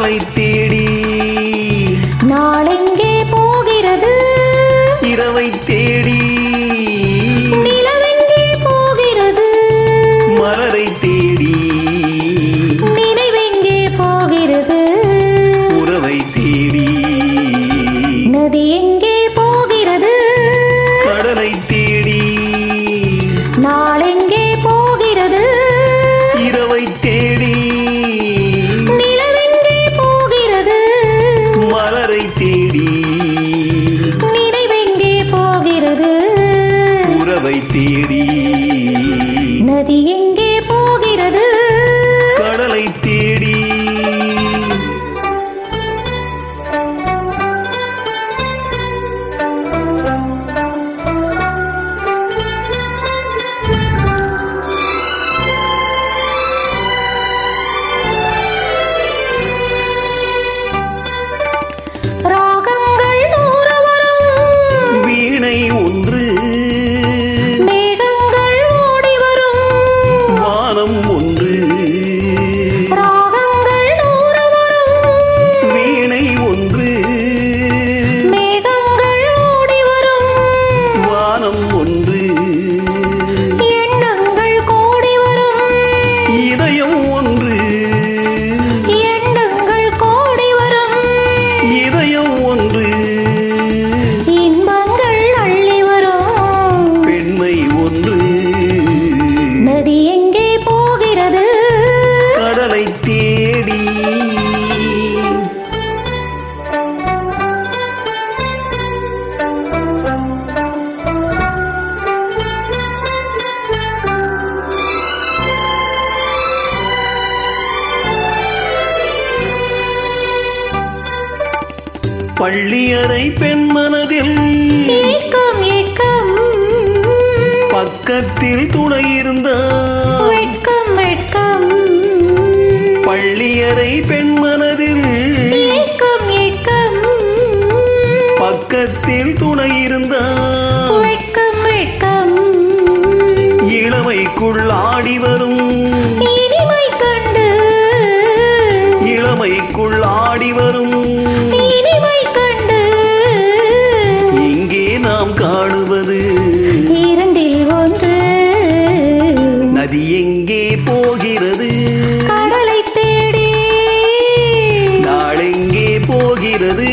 கடலை தேடி நாளெங்கே போகிறது இரவை தேடி நிலவெங்கே போகிறது மலரை தேடி நினைவெங்கே போகிறது உறவை தேடி நதி எங்கே போகிறது கடலை தேடி நாளெங்கே போகிறது இரவை தேடி நிலவெங்கே போகிறது மலரை தேடி நினைவெங்கே போகிறது உறவை தேடி நதி எங்கே போகிறது கடலை தேடி ராகங்கள் நூறு வரும் வீணை ஒன்று மேகங்கள் ஓடி வரும் வானம் ஒன்று ராகங்கள் நூறு வரும் வீணை ஒன்று மேகங்கள் ஓடி வரும் வானம் ஒன்று எண்ணங்கள் கோடி வரும் இதயம் ஒன்று எண்ணங்கள் கோடி வரும் இதயம் ஒன்று இன்பங்கள் அள்ளி வரும் பெண்மை ஒன்று நதி எங்கே போகிறது கடலை தேடி பள்ளியறை பெண் மனதில் ஏக்கம் ஏக்கம் பக்கத்தில் துணை இருந்தார் வெட்கம் வெட்கம் பள்ளியறை பெண் மனதில் ஏக்கம் ஏக்கம் பக்கத்தில் துணை இருந்தார் வெட்கம் வெட்கம் இளமைக்குள் ஆடி வரும் இனிமை கண்டு இளமைக்குள் ஆடி வரும் இனிமை கண்டு இங்கே நாம் காணுவது இரண்டில் ஒன்று நதி எங்கே போகிறது கடலை தேடி நாளெங்கே போகிறது